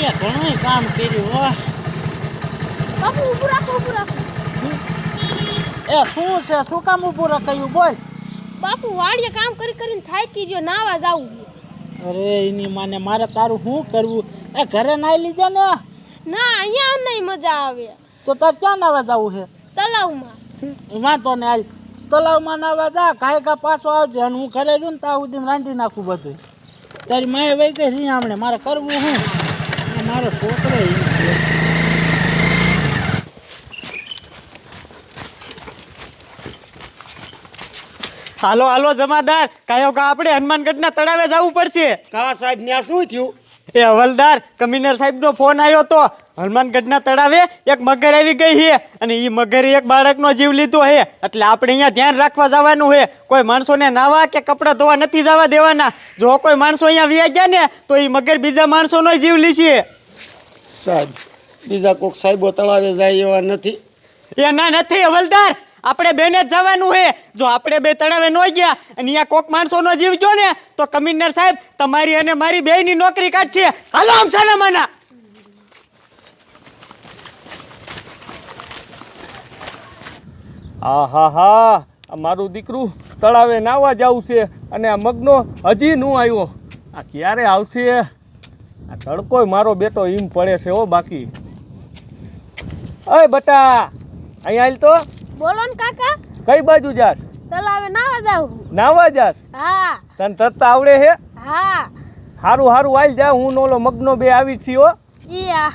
વાડીએ ઘણું કામ કર્યું હો. બાપુ ઊભું રાખો. એ શું છે? શું કામ ઊભું રખાયું? બોલ. બાપુ વાડીએ કામ કરીને થાકી ગયો, નાવા જાવું. અરે એની માને મારે તારું શું કરવું? એ ઘરે નાઈ લીધો ને? ના, અહીંયા નહીં મજા આવે. તો તાર ક્યાં નાવા જવું છે? તલાવમાં. વાંધો ને હાલ તલાવમાં નાવા જા. કાંઈ પાછો આવજે અને હું ઘરે રહ્યું ને ત્યાં સુધી રાંધી નાખું બધું. તારી માએ વહી ગઈ રીયામણે, મારે કરવું શું? મારો છોકરો એમ છે. હાલો હાલો જમાદાર, કાયો કા આપણે હનુમાનગઢના તળાવે જવું પડશે. કા સાહેબ ન્યા શું થયું? એ હવલદાર, કમિશનર સાહેબનો ફોન આવ્યો તો હનુમાનગઢના તળાવે એક મગર આવી ગઈ છે અને એ મગરે એક બાળકનો જીવ લીધો છે. એટલે આપણે અહીંયા ધ્યાન રાખવા જવાનું છે. કોઈ માણસોને નાવા કે કપડાં ધોવા નથી જવા દેવાના. જો કોઈ માણસો અહીંયા વ્યા ગયા ને તો એ મગર બીજા માણસોનો જીવ લીશે. સાહેબ બીજા કોઈક સાહેબો તળાવે જાય એવા નથી? એ ના નથી હવલદાર, આપણે બેને જ જવાનું છે. જો આપણે બે તળાવે ન ગયા અને અહીંયા કોક માણસોનો જીવ ગયો ને તો કમિશનર સાહેબ તમારી અને મારી બેયની નોકરી કાઢશે. હાલો આમ છાના માના. હા મારું દીકરું તળાવે નાવા જવું છે અને આ મગનો હજી નું આવ્યો. આ ક્યારે આવશે? આ તડકોય મારો બેટો ઈમ પડે છે હો. બાકી અય બટા અહીંયા આલ તો. બોલો ને કાકા. કઈ બાજુ જાસ? તલાવે નાવા જાવું. નાવા જાસ? હા. તને તરતા આવડે છે? હા. હારું આલ જા. હું ઓલો મગનો બે આવી છી હો. ઈયા.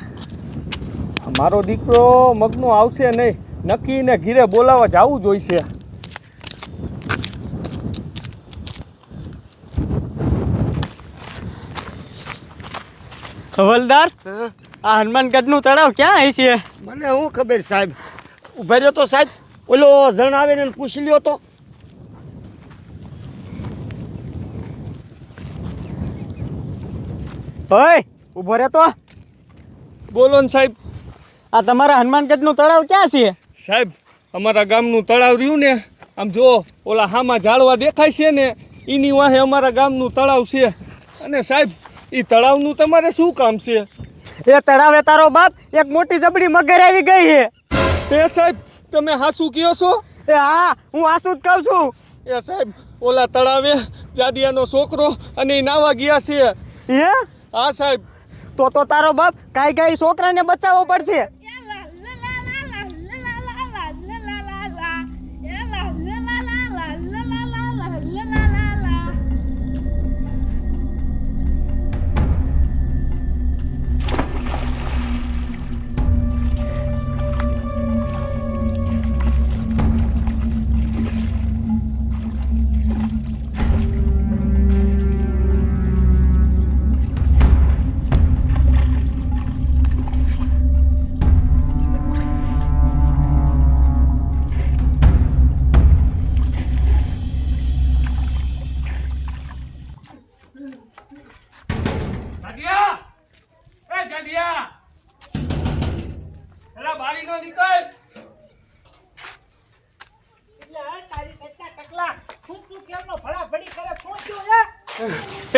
મારો દીકરો મગનો આવશે નહીં, નક્કી ને ઘીરે બોલાવવા જવું જોઈશે. હવલદાર, આ હનુમાનગઢનું તળાવ ક્યાં છે? મને શું ખબર સાહેબ. ઉભા રહ્યો તો સાહેબ, ઓલો જણ આવે ને પૂછી લ્યો તો. ઓય ઊભો રહે તો. બોલો ને સાહેબ. આ તમારા હનુમાનગઢનું તળાવ ક્યાં છે? સાહેબ અમારા ગામનું તળાવ રહ્યું ને, આમ જો ઓલા હામાં ઝાડવા દેખાય છે ને એની વાહે અમારા ગામનું તળાવ છે. અને સાહેબ એ તળાવનું તમારે શું કામ છે? એ તળાવે તારો બાપ એક મોટી જબડી મગર આવી ગઈ છે. એ સાહેબ તમે હાસુ કહો છો? એ હા, હું આસુ જ કહું છું. એ સાહેબ ઓલા તળાવે જાડિયાનો છોકરો અને એ નાવા ગયા છે. હે? હા સાહેબ. તો તારો બાપ કાંઈ છોકરાને બચાવવો પડશે.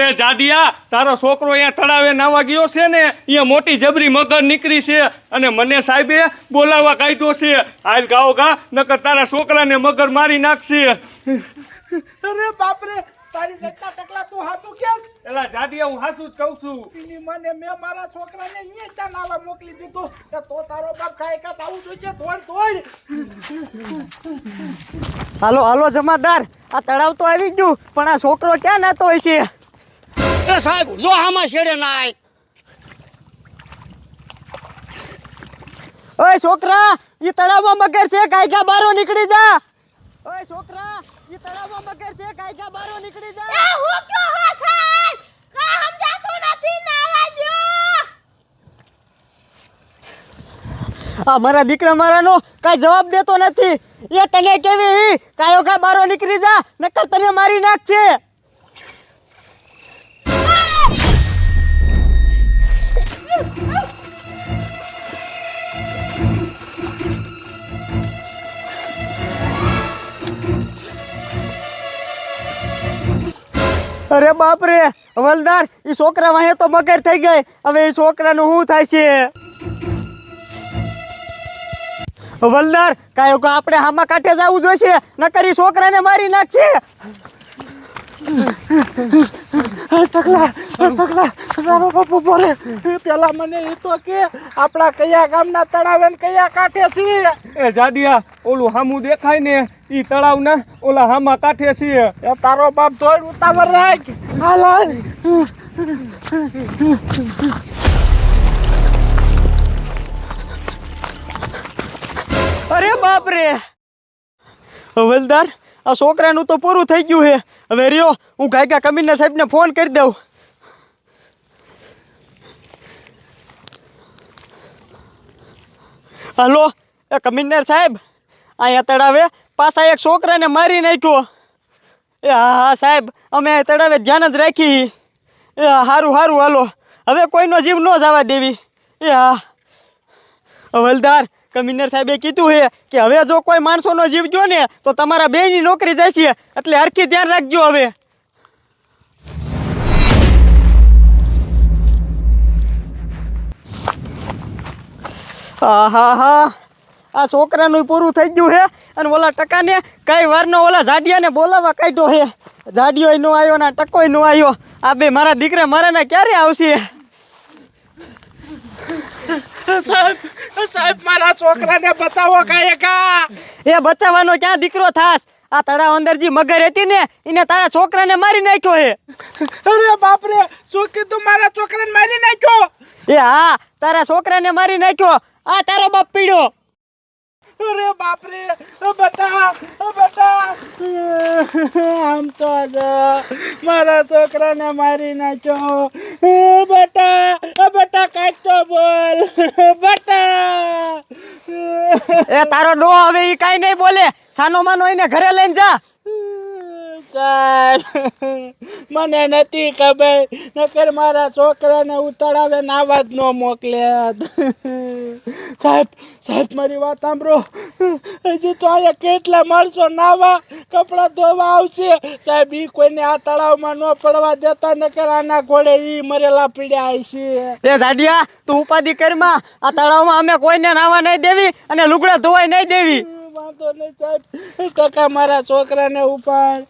એ જાડિયા, તારો છોકરો અહીંયા તળાવે નાવા ગયો છે ને, અહીંયા મોટી જબરી મગર નીકળી છે અને મને સાહેબે બોલાવવા કાઢ્યો છે. હાલ ગાઓ ગા, નકર તારા છોકરાને મગર મારી નાખશે. અરે બાપરે, તારી જગતા ટકલા તું હાચું કે? એલા જાડિયા, હું હાસુ જ કહું છું. એની મને મેં મારા છોકરાને અહીંયા ક્યાં નાવા મોકલી દીધો. તો તારો બાપ કાંઈ આવું જોઈએ. તોડ. હાલો જમાદાર, આ તળાવ તો આવી ગયું પણ આ છોકરો ક્યાં નાતો હોય છે? એ સાહેબ જો આમાં છેડે નાય. ઓય છોકરા, ઈ તળાવમાં મગર છે, કાયકા બારો નીકળી જા. ઓય છોકરા, ઈ તળાવમાં મગર છે, કાયકા બારો નીકળી જા. એ હું ક્યો હો સાહેબ? કા સમજાતું નથી, નાવા દો. આ મારા દીકરા મારાનો કાંઈ જવાબ દેતો નથી. એ તને કેવી કાયો કા બારો નીકળી જા, નકર તને મારી નાખશે. અરે બાપ રે હવલદાર એ છોકરા વાહે તો મગર થઈ ગઈ હવે એ છોકરાનું શું થાય છે હવલદાર કાંઈ આપણે હામાં કાંઠે જવું જોઈશે નકર ઈ છોકરાને મારી નાખશે ટકલા તારો બાપુ બોલે પેલા મને એ તો કે આપણા કયા ગામના તળાવે ને કયા કાંઠે છીએ એ જાડિયા ઓલું હામું દેખાય ને ઈ તળાવના ઓલા હામા કાંઠે છીએ એ તારો બાપ ધોળ ઉતાવળ રાખ હાલ હાલ અરે બાપ રે હવલદાર આ છોકરાનું તો પૂરું થઈ ગયું છે હવે રહ્યો હું ગાયકા કમિશનર સાહેબને ફોન કરી દઉં હલો એ કમિશનર સાહેબ અહીંયા તળાવે પાછા એક છોકરાને મારી નાખ્યો એ હા સાહેબ અમે આ તળાવે ધ્યાન જ રાખી એ સારું હાલો હવે કોઈનો જીવ ન જવા દેવી એ હા હવલદાર કમિશનર સાહેબે કીધું છે કે હવે જો કોઈ માણસોનો જીવ ગયો ને તો તમારા બેયની નોકરી જશે એટલે હરખી ધ્યાન રાખજો હવે હા આ છોકરાનું પૂરું થઈ ગયું છે અને ઓલા ટકાને કઈ વારનો ઓલા જાડિયાને બોલાવવા કાઢ્યો છે જાડિયો નો આવ્યો ને ટકોય નો આવ્યો આ બે મારા દીકરા મારાને ક્યારે આવશે સાહેબ મારા છોકરાને બચાવો કાયકા એ બચાવવાનો ક્યાં દીકરો થાસ આ તળાવ અંદર જે મગર હતી ને એને તારા છોકરાને મારી નાખ્યો હે અરે બાપ રે શું કીધું મારા છોકરાને મારી નાખ્યો એ હા તારા છોકરાને મારી નાખ્યો આ તારો બાપ પીડ્યો અરે બાપ રે બેટા આમ તો મારા છોકરાને મારી નાખ્યો બેટા કાંઈક તો બોલ બેટા એ તારો ડો હવે ઈ કાઈ નહીં બોલે સાનો માનો એને ઘરે લઈને જા સાહેબ મને નથી ખબર નકર મારા છોકરાને ઉતાળાવે નાવા જ ન મોકલે સાહેબ મારી વાત સાંભળો હજી તો અહીંયા કેટલા માણસો નાવા કપડાં ધોવા આવશે સાહેબ ઈ કોઈને આ તળાવમાં ન પડવા દેતા નકર આના ઘોડે ઈ મરેલા પીડ્યા છે એ જાડિયા તું ઉપાધિ કરમાં આ તળાવમાં અમે કોઈને નાવા નહીં દેવી અને લુગડા ધોવાય નહીં દેવી વાંધો નહીં સાહેબ ટકા મારા છોકરાને ઉપાડ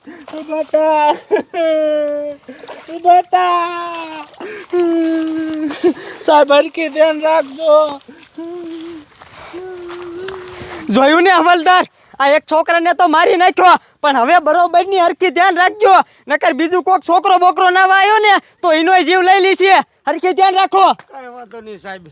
બેટા સાહેબ હરકી ધ્યાન રાખજો જોયું ને હવલદાર આ એક છોકરાને તો મારી નાખ્યો પણ હવે બરોબરની હરખી ધ્યાન રાખજો નકર બીજું કોક છોકરો બોકરો નાવા આવ્યો ને તો એનો જીવ લઈ લેશે હરખી ધ્યાન રાખો કાંઈ વાંધો નહીં સાહેબ